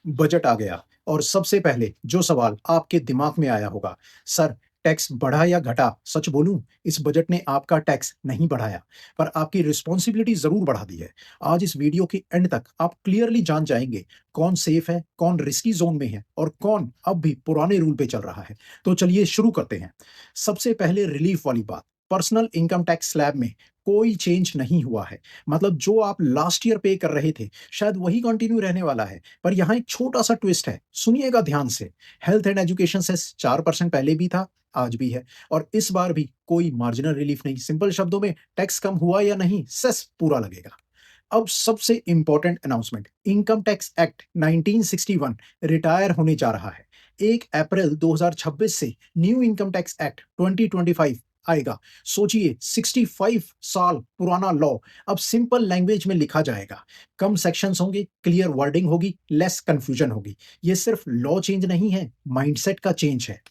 Budget आ गया और सबसे पहले जो सवाल आपके दिमाग में आया होगा, सर टैक्स बढ़ा या घटा? सच बोलूं, इस बजट ने आपका टैक्स नहीं बढ़ाया, पर आपकी रिस्पॉन्सिबिलिटी जरूर बढ़ा दी है। आज इस वीडियो के एंड तक आप क्लियरली जान जाएंगे कौन सेफ है, कौन रिस्की जोन में है और कौन अब भी पुराने रूल पे चल रहा है। तो चलिए शुरू करते हैं। सबसे पहले रिलीफ वाली बात, पर्सनल इनकम टैक्स स्लैब में कोई चेंज नहीं हुआ है। मतलब जो आप लास्ट ईयर पे कर रहे थे, शायद वही कंटिन्यू रहने वाला है। पर यहाँ एक छोटा सा ट्विस्ट है, सुनिएगा ध्यान से। हेल्थ एंड एजुकेशन सेस 4% पहले भी था, आज भी है, और इस बार भी कोई मार्जिनल रिलीफ नहीं। सिंपल शब्दों में, टैक्स कम हुआ या नहीं, सेस पूरा लगेगा। अब सबसे important announcement, income tax act 1961 retire होने जा रहा है। 1 अप्रैल 2026 से न्यू इनकम टैक्स एक्ट 2025 आएगा। सोचिए, 65 साल पुराना लॉ अब सिंपल लैंग्वेज में लिखा जाएगा। कम सेक्शंस होंगे, क्लियर वर्डिंग होगी, लेस कंफ्यूजन होगी। ये सिर्फ लॉ चेंज नहीं है, माइंडसेट का चेंज है।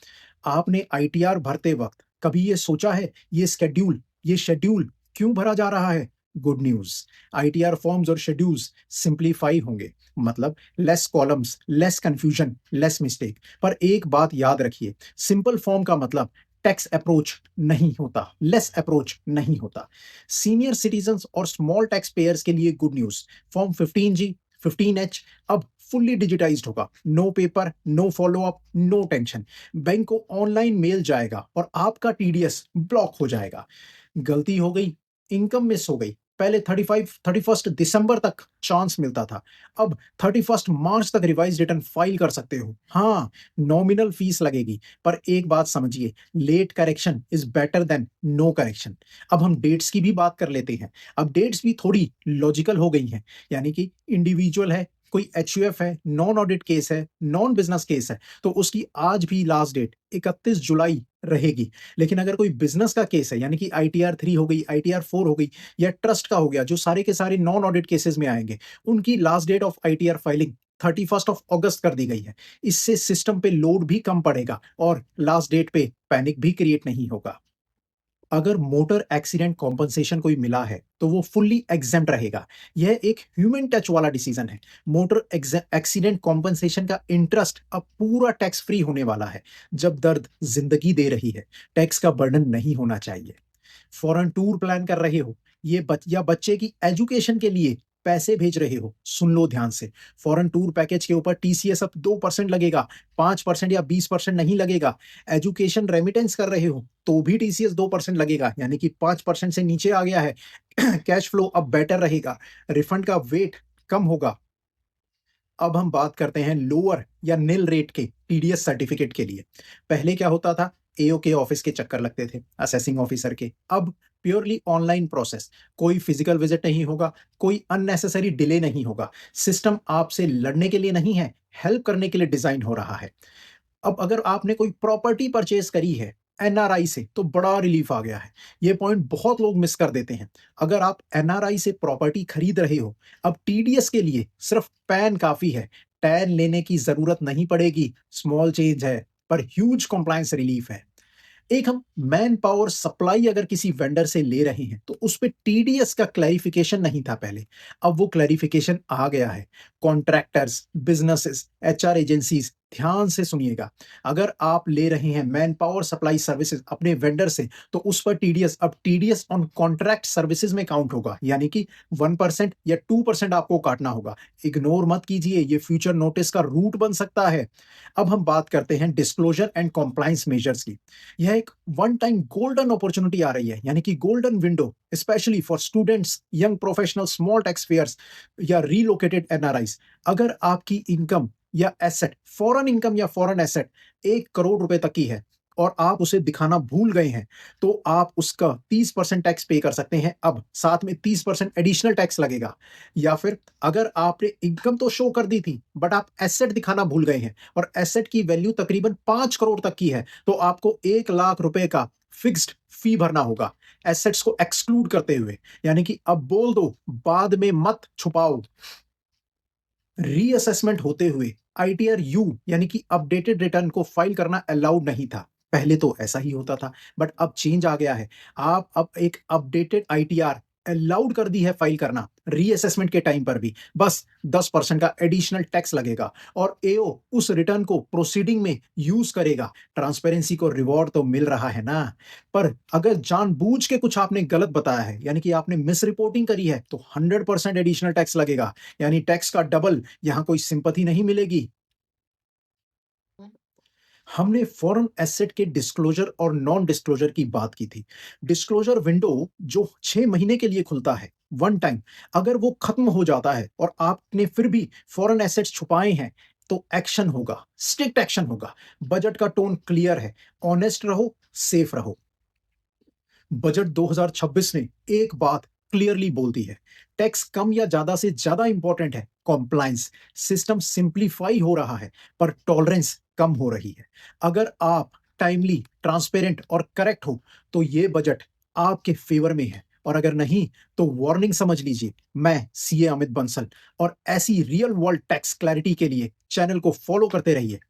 आपने आईटीआर भरते वक्त कभी ये सोचा है ये शेड्यूल क्यों भरा जा रहा है? गुड न्यूज, आईटीआर फॉर्म्स और शेड्यूल्स सिंप्लीफाई होंगे। मतलब less columns, less confusion, less mistake. पर एक बात याद रखिए, सिंपल फॉर्म का मतलब टैक्स अप्रोच नहीं होता, लेस अप्रोच नहीं होता। सीनियर सिटीजन्स और स्मॉल टैक्स पेयर्स के लिए good news, form 15G, 15H अब फुल्ली डिजिटाइज्ड होगा। No paper, no follow up, no tension. Bank को ऑनलाइन मेल जाएगा और आपका टीडीएस ब्लॉक हो जाएगा। गलती हो गई, इनकम मिस हो गई, पहले 31 दिसंबर तक चांस मिलता था, अब 31 मार्च तक रिवाइज रिटर्न फाइल कर सकते हो। हाँ, नॉमिनल फीस लगेगी, पर एक बात समझिए, late correction is better than no correction. अब हम डेट्स की भी बात कर लेते हैं। अब डेट्स भी थोड़ी लॉजिकल हो गई हैं। यानी कि इंडिविजुअल है, कोई एचयूएफ है, नॉन ऑडिट केस है, नॉन बिजनेस केस है, तो उसकी आज भी लास्ट डेट 31 जुलाई रहेगी। लेकिन अगर कोई बिजनेस का केस है, यानी कि ITR 3 हो गई, ITR 4 हो गई, या ट्रस्ट का हो गया, जो सारे के सारे नॉन ऑडिट केसेस में आएंगे, उनकी last date of ITR filing 31 अगस्त कर दी गई है। इससे सिस्टम पे लोड भी कम पड़ेगा और लास्ट डेट पे पैनिक भी क्रिएट नहीं होगा। अगर मोटर एक्सीडेंट कॉम्पनसेशन कोई मिला है तो वो फुल्ली एग्जेम्प्ट रहेगा। यह एक ह्यूमन टच वाला डिसीजन है। मोटर एक्सीडेंट कॉम्पनसेशन का इंटरेस्ट अब पूरा टैक्स फ्री होने वाला है। जब दर्द जिंदगी दे रही है, टैक्स का बर्डन नहीं होना चाहिए। फॉरेन टूर प्लान कर रहे हो, या बच्चे की एजुकेशन के लिए पैसे भेज रहे हो, सुन लो ध्यान से। फॉरेन टूर पैकेज के ऊपर टीसीएस अब 2% लगेगा, 5% या 20% नहीं लगेगा। एजुकेशन रेमिटेंस कर रहे हो तो भी टीसीएस 2% लगेगा, यानी कि 5% से नीचे आ गया है। कैश फ्लो अब बेटर रहेगा, रिफंड का वेट कम होगा। अब हम बात करते हैं लोअर या निल रेट के टीडीएस सर्टिफिकेट के लिए। पहले क्या होता था, एओ के ऑफिस के चक्कर लगते थे, असेसिंग ऑफिसर के। अब प्योरली ऑनलाइन प्रोसेस, कोई फिजिकल विजिट नहीं होगा, कोई अननेसेसरी डिले नहीं होगा। सिस्टम आपसे लड़ने के लिए नहीं है, हेल्प करने के लिए डिजाइन हो रहा है। अब अगर आपने कोई प्रॉपर्टी परचेज करी है एनआरआई से, तो बड़ा रिलीफ आ गया है। ये पॉइंट बहुत लोग मिस कर देते हैं। अगर आप एनआरआई से प्रॉपर्टी खरीद रहे हो, अब टीडीएस के लिए सिर्फ पैन काफी है, टैन लेने की जरूरत नहीं पड़ेगी। स्मॉल चेंज है, पर ह्यूज कॉम्प्लायंस रिलीफ है। एक हम मैन पावर सप्लाई अगर किसी वेंडर से ले रहे हैं तो उस पे टीडीएस का क्लैरिफिकेशन नहीं था पहले, अब वो क्लैरिफिकेशन आ गया है। कॉन्ट्रैक्टर्स, बिजनेसेस, एचआर एजेंसीज, ध्यान से सुनिएगा। अगर आप ले रहे हैं मैन पावर सप्लाई सर्विसेज अपने वेंडर से, तो उस पर टीडीएस अब टीडीएस ऑन कॉन्ट्रैक्ट सर्विसेज में काउंट होगा, यानी कि 1% या 2% आपको काटना होगा। इग्नोर मत कीजिए, ये फ्यूचर नोटिस का रूट बन सकता है। अब हम बात करते हैं डिस्क्लोजर एंड कॉम्प्लायंस मेजर्स की। यह एक वन टाइम गोल्डन अपॉर्चुनिटी आ रही है, यानी कि golden window, specially for students, young professional, small tax pairs या रीलोकेटेड एनआरआईज। अगर आपकी इनकम या एसेट, फॉरेन इनकम या फॉरेन एसेट 1 करोड़ रुपए तक की है और आप उसे दिखाना भूल गए हैं, तो आप उसका 30% टैक्स पे कर सकते हैं। अब साथ में 30% एडिशनल टैक्स लगेगा। या फिर अगर आपने इनकम तो शो कर दी थी, बट आप एसेट दिखाना भूल गए हैं और एसेट की वैल्यू तकरीबन 5 करोड़ तक की है, तो आपको 1 लाख रुपए का फिक्स्ड फी भरना होगा, एसेट्स को एक्सक्लूड करते हुए। यानी कि अब बोल दो, बाद में मत छुपाओ। रीअसेसमेंट होते हुए आईटीआर यू, यानी कि अपडेटेड रिटर्न को फाइल करना अलाउड नहीं था। पहले तो ऐसा ही होता था, बट अब चेंज आ गया है। आप अब एक अपडेटेड आईटीआर अलाउड कर दी है फाइल करना रीअसेसमेंट के टाइम पर भी, बस 10% का एडिशनल टैक्स लगेगा और एओ उस रिटर्न को प्रोसीडिंग में यूज करेगा। ट्रांसपेरेंसी को रिवॉर्ड तो मिल रहा है ना। पर अगर जानबूझ के कुछ आपने गलत बताया है, यानी कि आपने मिस रिपोर्टिंग करी है, तो 100% एडिशनल टैक्स लगेगा, यानी टैक्स का डबल। यहां कोई सिंपैथी नहीं मिलेगी। हमने फॉरेन एसेट के डिस्क्लोजर और नॉन डिस्क्लोजर की बात की थी। डिस्क्लोजर विंडो जो 6 महीने के लिए खुलता है, वन टाइम, अगर वो खत्म हो जाता है और आपने फिर भी फॉरेन एसेट्स छुपाए हैं, तो एक्शन होगा, स्ट्रिक्ट एक्शन होगा। बजट का टोन क्लियर है, ऑनेस्ट रहो, सेफ रहो। बजट 2026 ने एक बात क्लियरली बोल दी है, टैक्स कम या ज्यादा से ज्यादा इंपॉर्टेंट है कॉम्प्लायंस। सिस्टम सिंप्लीफाई हो रहा है, पर टॉलरेंस कम हो रही है। अगर आप टाइमली, ट्रांसपेरेंट और करेक्ट हो, तो ये बजट आपके फेवर में है, और अगर नहीं, तो वार्निंग समझ लीजिए। मैं सीए अमित बंसल, और ऐसी रियल वर्ल्ड टैक्स क्लैरिटी के लिए चैनल को फॉलो करते रहिए।